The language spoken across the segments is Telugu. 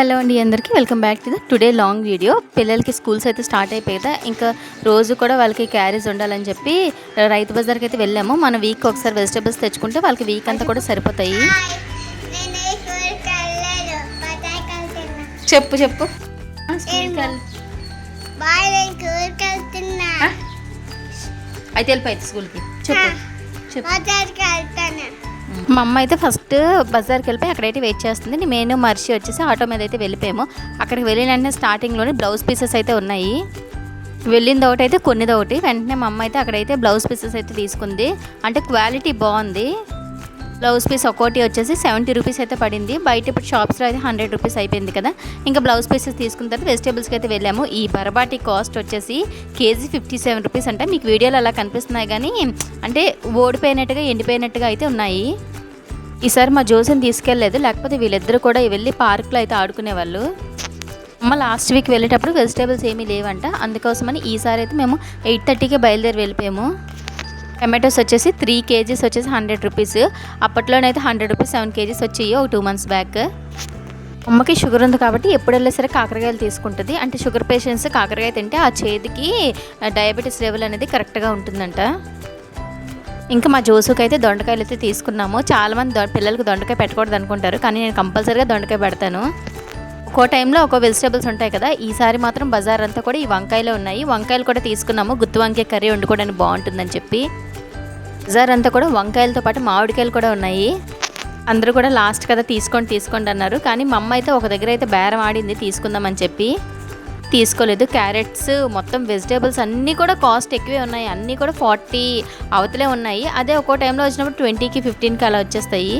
హలో అండి అందరికీ welcome back to the today long video. పిల్లలకి స్కూల్స్ అయితే స్టార్ట్ అయిపోయి కదా, ఇంకా రోజు కూడా వాళ్ళకి క్యారేజ్ ఉండాలని చెప్పి రైతు బజార్కి అయితే వెళ్ళాము. మన వీక్ ఒకసారి వెజిటేబుల్స్ తెచ్చుకుంటే వాళ్ళకి వీక్ అంతా కూడా సరిపోతాయి. చెప్పు చెప్పు అయితే వెళ్ళిపోయింది స్కూల్కి. చెప్పు మా అమ్మ అయితే ఫస్ట్ బజార్కి వెళ్ళిపోయి అక్కడైతే వెయిట్ చేస్తుంది. నేను మర్చి వచ్చేసి ఆటో మీద అయితే వెళ్ళిపోయాము. అక్కడికి వెళ్ళిన వెంటనే స్టార్టింగ్లోనే బ్లౌజ్ పీసెస్ అయితే ఉన్నాయి. వెళ్ళింది ఒకటి అయితే కొన్నిది ఒకటి. వెంటనే మా అమ్మ అయితే అక్కడైతే బ్లౌజ్ పీసెస్ అయితే తీసుకుంది. అంటే క్వాలిటీ బాగుంది. బ్లౌజ్ పీస్ ఒక్కోటి వచ్చేసి 70 రూపీస్ అయితే పడింది. బయట ఇప్పుడు షాప్స్లో అయితే 100 రూపీస్ అయిపోయింది కదా. ఇంకా బ్లౌజ్ పీసెస్ తీసుకున్న తర్వాత వెజిటేబుల్స్కి అయితే వెళ్ళాము. ఈ బరబాటి కాస్ట్ వచ్చేసి కేజీ 57 రూపీస్ అంటే మీకు వీడియోలో అలా కనిపిస్తున్నాయి కానీ అంటే ఓడిపోయినట్టుగా ఎండిపోయినట్టుగా అయితే ఉన్నాయి. ఈసారి మా జోసిని తీసుకెళ్ళలేదు, లేకపోతే వీళ్ళిద్దరూ కూడా వెళ్ళి పార్క్లో అయితే ఆడుకునేవాళ్ళు. అమ్మ లాస్ట్ వీక్ వెళ్ళేటప్పుడు వెజిటేబుల్స్ ఏమీ లేవంట, అందుకోసమని ఈసారి అయితే మేము 8:30కే బయలుదేరి వెళ్ళిపోయాము. టమాటోస్ వచ్చేసి 3 కేజీస్ వచ్చేసి 100 రూపీస్. అప్పట్లోనైతే 100 రూపీస్ 7 కేజీస్ వచ్చాయి ఒక 2 months బ్యాక్. అమ్మకి షుగర్ ఉంది కాబట్టి ఎప్పుడు వెళ్ళినా సరే కాకరకాయలు తీసుకుంటుంది. అంటే షుగర్ పేషెంట్స్ కాకరకాయ తింటే ఆ చేతికి డయాబెటీస్ లెవెల్ అనేది కరెక్ట్గా ఉంటుందంట. ఇంకా మా జోసుకి అయితే దొండకాయలు అయితే తీసుకున్నాము. చాలామంది పిల్లలకు దొండకాయ పెట్టకూడదు అనుకుంటారు, కానీ నేను కంపల్సరీగా దొండకాయ పెడతాను. ఒక్కో టైంలో ఒక్కో వెజిటేబుల్స్ ఉంటాయి కదా. ఈసారి మాత్రం బజార్ అంతా కూడా ఈ వంకాయలు ఉన్నాయి. వంకాయలు కూడా తీసుకున్నాము, గుత్తి వంకాయ కర్రీ వండుకోవడానికి బాగుంటుందని చెప్పి. బజార్ అంతా కూడా వంకాయలతో పాటు మామిడికాయలు కూడా ఉన్నాయి. అందరూ కూడా లాస్ట్ కదా తీసుకోండి అన్నారు, కానీ మా అమ్మ అయితే ఒక దగ్గర అయితే బేరం ఆడింది తీసుకుందామని చెప్పి. తీసుకోలేదు. క్యారెట్స్ మొత్తం వెజిటేబుల్స్ అన్నీ కూడా కాస్ట్ ఎక్కువే ఉన్నాయి. అన్నీ కూడా 40 అవతలే ఉన్నాయి. అదే ఒక్కో టైంలో వచ్చినప్పుడు 20కి 15కి అలా వచ్చేస్తాయి.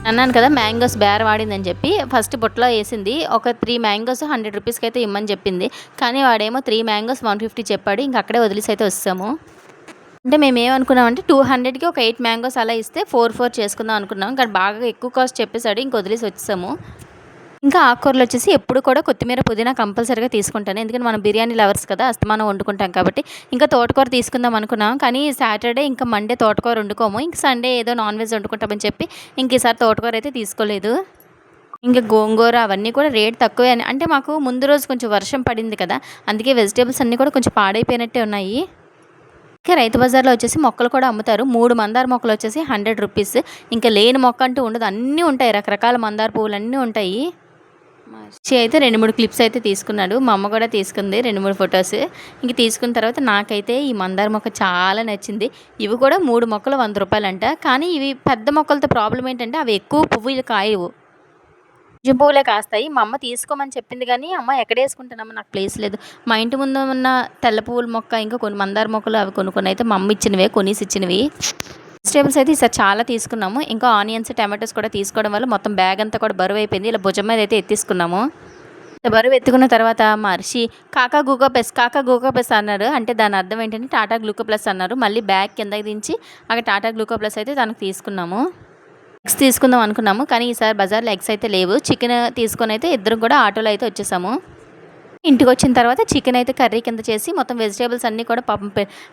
అన్నాను కదా మ్యాంగోస్ బేర వాడిందని చెప్పి. ఫస్ట్ బుట్టలో వేసింది. ఒక 3 మ్యాంగోస్ 100 రూపీస్కి అయితే ఇమ్మని చెప్పింది, కానీ వాడేమో 3 మ్యాంగోస్ 150 చెప్పాడు. ఇంక అక్కడే వదిలేసి అయితే వస్తాము. అంటే మేము ఏమనుకున్నామంటే 200కి ఒక 8 మ్యాంగోస్ అలా ఇస్తే 4 చేసుకుందాం అనుకున్నాం, కానీ బాగా ఎక్కువ కాస్ట్ చెప్పేశాడు. ఇంక వదిలేసి వచ్చేసాము. ఇంకా ఆకుకూరలు వచ్చేసి ఎప్పుడు కూడా కొత్తిమీర పుదీనా కంపల్సరీగా తీసుకుంటాను, ఎందుకంటే మనం బిర్యానీ లవర్స్ కదా, అస్తమానం వండుకుంటాం కాబట్టి. ఇంకా తోటకూర తీసుకుందాం అనుకున్నాం, కానీ సాటర్డే ఇంకా మండే తోటకూర వండుకోము. ఇంక సండే ఏదో నాన్ వెజ్ వండుకుంటామని చెప్పి ఇంక ఈసారి తోటకూర అయితే తీసుకోలేదు. ఇంకా గోంగూర అవన్నీ కూడా రేట్ తక్కువే అని, అంటే మాకు ముందు రోజు కొంచెం వర్షం పడింది కదా, అందుకే వెజిటేబుల్స్ అన్నీ కూడా కొంచెం పాడైపోయినట్టే ఉన్నాయి. ఇంకా రైతు బజార్లో వచ్చేసి మొక్కలు కూడా అమ్ముతారు. 3 మందార మొక్కలు వచ్చేసి 100 రూపీస్. ఇంకా లేని మొక్క అంటూ ఉండదు, అన్నీ ఉంటాయి. రకరకాల మందార పువ్వులు అన్నీ ఉంటాయి. అయితే 2-3 క్లిప్స్ అయితే తీసుకున్నాడు. మా అమ్మ కూడా తీసుకుంది 2-3 ఫొటోస్. ఇంక తీసుకున్న తర్వాత నాకైతే ఈ మందార మొక్క చాలా నచ్చింది. ఇవి కూడా 3 మొక్కలు 100 రూపాయలంట. కానీ ఇవి పెద్ద మొక్కలతో ప్రాబ్లం ఏంటంటే అవి ఎక్కువ పువ్వులు కాయవు, కొంచెం పువ్వులే కాస్తాయి. మా అమ్మ తీసుకోమని చెప్పింది, కానీ అమ్మ ఎక్కడ వేసుకుంటానమ్మా నాకు ప్లేస్ లేదు. మా ఇంటి ముందు ఉన్న తెల్ల పువ్వుల మొక్క ఇంకా కొన్ని మందార మొక్కలు అవి కొన్ని అయితే మా అమ్మ ఇచ్చినవే, కొనేసి ఇచ్చినవి. వెజిటేబుల్స్ అయితే ఈసారి చాలా తీసుకున్నాము. ఇంకా ఆనియన్స్ టమాటోస్ కూడా తీసుకోవడం వల్ల మొత్తం బ్యాగ్ అంతా కూడా బరువు అయిపోయింది. ఇలా భుజం మీద అయితే ఎత్తిసుకున్నాము. బరువు ఎత్తుకున్న తర్వాత మర్చి కాకా గూకా ప్లస్ అన్నారు. అంటే దాని అర్థం ఏంటంటే టాటా గ్లూకో ప్లస్ అన్నారు. మళ్ళీ బ్యాగ్ కిందకి దించి అక్కడ టాటా గ్లూకో ప్లస్ అయితే తనకు తీసుకున్నాము. ఎగ్స్ తీసుకుందాం అనుకున్నాము, కానీ ఈసారి బజార్లో ఎగ్స్ అయితే లేవు. చికెన్ తీసుకొని అయితే ఇద్దరం కూడా ఆటోలో అయితే వచ్చేసాము. ఇంటికి వచ్చిన తర్వాత చికెన్ అయితే కర్రీ కింద చేసి మొత్తం వెజిటేబుల్స్ అన్నీ కూడా పాపం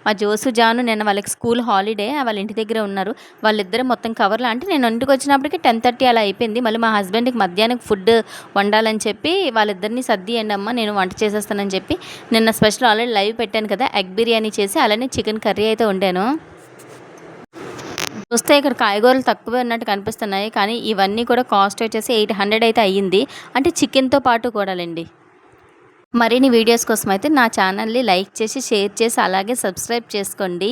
మా జోసు జాను నిన్న వాళ్ళకి స్కూల్ హాలిడే, వాళ్ళ ఇంటి దగ్గర ఉన్నారు. వాళ్ళిద్దరూ మొత్తం కవర్లు, అంటే నేను ఇంటికి వచ్చినప్పటికీ 10:30 అలా అయిపోయింది. మళ్ళీ మా హస్బెండ్కి మధ్యాహ్నం ఫుడ్ వండాలని చెప్పి వాళ్ళిద్దరిని సర్దియండి అమ్మ నేను వంట చేసేస్తానని చెప్పి నిన్న స్పెషల్ ఆల్రెడీ లైవ్ పెట్టాను కదా, ఎగ్ బిర్యానీ చేసి అలానే చికెన్ కర్రీ అయితే వండాను. చూస్తే ఇక్కడ కాయగూరలు తక్కువే ఉన్నట్టు కనిపిస్తున్నాయి, కానీ ఇవన్నీ కూడా కాస్ట్ వచ్చేసి 800 అయితే అయ్యింది. అంటే చికెన్తో పాటు కూడాలండి. మరిన్ని వీడియోస్ కోసం అయితే నా ఛానల్ని లైక్ చేసి షేర్ చేసి అలాగే సబ్స్క్రైబ్ చేసుకోండి.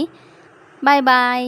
Bye bye.